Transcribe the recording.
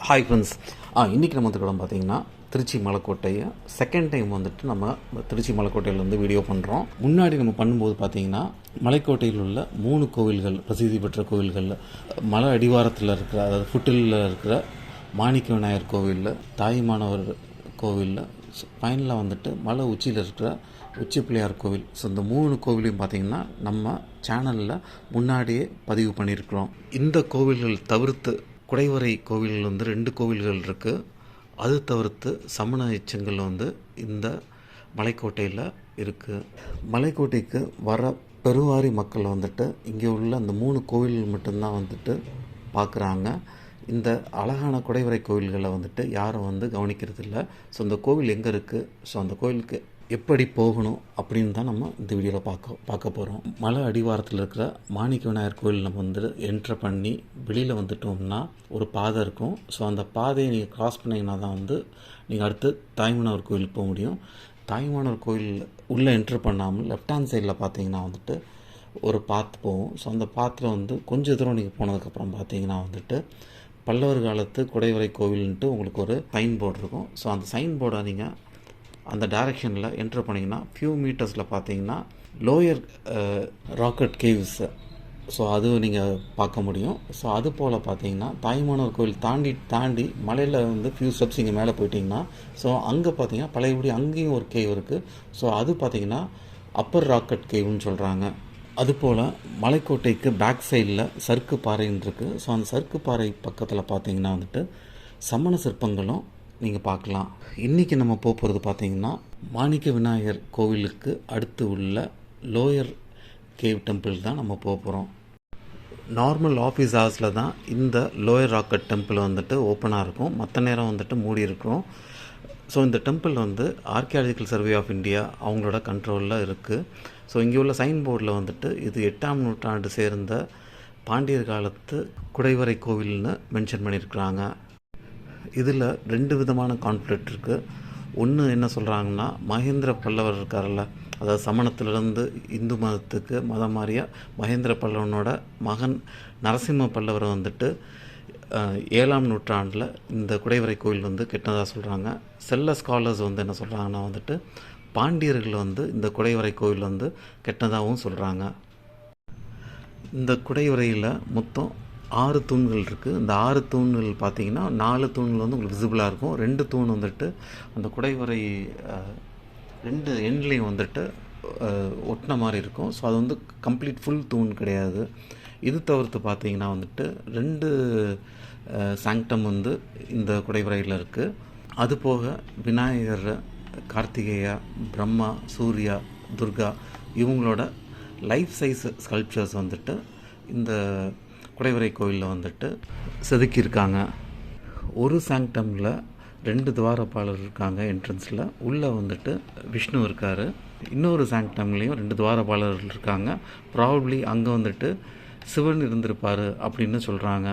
Hi friends. இன்றைக்கி நம்ம வந்து பார்த்தீங்கன்னா திருச்சி மலைக்கோட்டையை செகண்ட் டைம் வந்துட்டு நம்ம திருச்சி மலைக்கோட்டையிலேருந்து வீடியோ பண்ணுறோம். முன்னாடி நம்ம பண்ணும்போது பார்த்திங்கன்னா மலைக்கோட்டையில் உள்ள 3 கோவில்கள், பிரசித்தி பெற்ற கோவில்கள், மலை அடிவாரத்தில் இருக்கிற, அதாவது ஃபுட்டிலில் இருக்கிற மாணிக்க விநாயகர் கோவிலில், தாயுமானவர் கோவிலில், ஃபைனலாக வந்துட்டு மலை உச்சியில் இருக்கிற உச்சி பிள்ளையார் கோவில். ஸோ இந்த 3 கோவிலையும் பார்த்திங்கன்னா நம்ம சேனலில் முன்னாடியே பதிவு பண்ணியிருக்கிறோம். இந்த கோவில்கள் தவிர்த்து குடைவரை கோவில் வந்து 2 கோவில்கள் இருக்குது. அது தவிர்த்து சமண எச்சங்கள் வந்து இந்த மலைக்கோட்டையில் இருக்குது. மலைக்கோட்டைக்கு வர பெருவாரி மக்கள் வந்துட்டு இங்கே உள்ள அந்த 3 கோவில்கள் மட்டும்தான் வந்துட்டு பார்க்குறாங்க. இந்த அழகான குடைவரை கோவில்களை வந்துட்டு யாரும் வந்து கவனிக்கிறது இல்லை. ஸோ இந்த கோவில் எங்கே இருக்குது, ஸோ அந்த கோவிலுக்கு எப்படி போகணும் அப்படின்னு தான் நம்ம இந்த வீடியோவில் பார்க்க போகிறோம். மலை அடிவாரத்தில் இருக்கிற மாணிக்க விநாயகர் கோவில் நம்ம வந்து என்ட்ரு பண்ணி வெளியில் வந்துட்டோம்னா ஒரு பாதை இருக்கும். ஸோ அந்த பாதையை நீங்கள் கிராஸ் பண்ணிங்கன்னா தான் வந்து நீங்கள் அடுத்து தாயுமானவர் கோவிலுக்கு போக முடியும். தாயுமானவர் கோவில் உள்ளே என்ட்ரு பண்ணாமல் லெஃப்ட் ஹேண்ட் சைடில் பார்த்தீங்கன்னா வந்துட்டு ஒரு பாத்து போகும். ஸோ அந்த பாத்தில் வந்து கொஞ்சம் தூரம் நீங்கள் போனதுக்கப்புறம் பார்த்தீங்கன்னா வந்துட்டு பல்லவர் காலத்து குடைவரை கோவில்ன்ட்டு உங்களுக்கு ஒரு சைன் போர்டு இருக்கும். ஸோ அந்த சைன் போர்டை நீங்கள் அந்த டைரெக்ஷனில் என்ட்ரு பண்ணிங்கன்னா ஃபியூ மீட்டர்ஸில் பார்த்தீங்கன்னா லோயர் ராக்கெட் கேவ்ஸ், ஸோ அது நீங்கள் பார்க்க முடியும். ஸோ அது போல் பார்த்தீங்கன்னா தாயுமானவர் கோவில் தாண்டி மலையில் வந்து ஃபியூ ஸ்டெப்ஸ் இங்கே மேலே போயிட்டிங்கன்னா ஸோ அங்கே பார்த்தீங்கன்னா பழையபடி அங்கேயும் ஒரு கேவ் இருக்குது. ஸோ அது பார்த்தீங்கன்னா அப்பர் ராக்கெட் கேவ்னு சொல்கிறாங்க. அதுபோல் மலைக்கோட்டைக்கு பேக் சைடில் சறுக்கு பாறைன்னு இருக்குது. ஸோ அந்த சறுக்கு பாறை பக்கத்தில் பார்த்தீங்கன்னா வந்துட்டு சமண சிற்பங்களும் நீங்கள் பார்க்கலாம். இன்றைக்கி நம்ம போகிறது பார்த்திங்கன்னா மாணிக்க விநாயகர் கோவிலுக்கு அடுத்து உள்ள லோயர் கேவ் டெம்பிள் தான் நம்ம போகிறோம். நார்மல் ஆஃபீஸ் ஹவர்ஸில் தான் இந்த லோயர் ராக்கெட் டெம்பிள் வந்துட்டு ஓப்பனாக இருக்கும், மற்ற நேரம் வந்துட்டு மூடி இருக்கும். ஸோ இந்த டெம்பிள் வந்து ஆர்கியாலஜிக்கல் சர்வே ஆஃப் இந்தியா அவங்களோட கண்ட்ரோலில் இருக்குது. ஸோ இங்கே உள்ள சைன் போர்டில் வந்துட்டு இது 8ஆம் நூற்றாண்டு சேர்ந்த பாண்டியர் காலத்து குடைவரை கோவில்னு மென்ஷன் பண்ணியிருக்கிறாங்க. இதில் 2 விதமான கான்ஃப்ளிக்ட் இருக்குது. ஒன்று என்ன சொல்கிறாங்கன்னா, மகேந்திர பல்லவர் இருக்கார்ல, அதாவது சமணத்திலிருந்து இந்து மதத்துக்கு மதம் மாறிய மகேந்திர பல்லவனோட மகன் நரசிம்ம பல்லவரை வந்துட்டு 7ஆம் நூற்றாண்டில் இந்த குடைவரை கோவில் வந்து கெட்டதாக சொல்கிறாங்க. சில ஸ்காலர்ஸ் வந்து என்ன சொல்கிறாங்கன்னா வந்துட்டு பாண்டியர்கள் வந்து இந்த குடைவரை கோவில் வந்து கெட்டதாகவும் சொல்கிறாங்க. இந்த குடைவரையில் மொத்தம் 6 தூண்கள் இருக்குது. இந்த 6 தூண்கள் பார்த்திங்கன்னா 4 தூண்கள் வந்து உங்களுக்கு விசிபிளாக இருக்கும். 2 தூண் வந்துட்டு அந்த குடைவரை 2 எண்ட்லேயும் வந்துட்டு ஒட்டின மாதிரி இருக்கும். ஸோ அது வந்து கம்ப்ளீட் ஃபுல் தூண் கிடையாது. இது தவிர்த்து பார்த்திங்கன்னா வந்துட்டு 2 சாங்டம் வந்து இந்த குடைவரையில் இருக்குது. அதுபோக விநாயகர், கார்த்திகேயா, பிரம்மா, சூர்யா, துர்கா இவங்களோட லைஃப் சைஸ் ஸ்கல்ப்சர்ஸ் வந்துட்டு இந்த குடைவரை கோவிலில் வந்துட்டு செதுக்கியிருக்காங்க. ஒரு சாங்டமில் 2 துவாரபாலர் இருக்காங்க. என்ட்ரன்ஸில் உள்ளே வந்துட்டு விஷ்ணு இருக்கார். இன்னொரு சாங்டம்லேயும் 2 துவாரபாலர்கள் இருக்காங்க. ப்ராபப்ளி அங்கே வந்துட்டு சிவன் இருந்திருப்பார் அப்படின்னு சொல்கிறாங்க.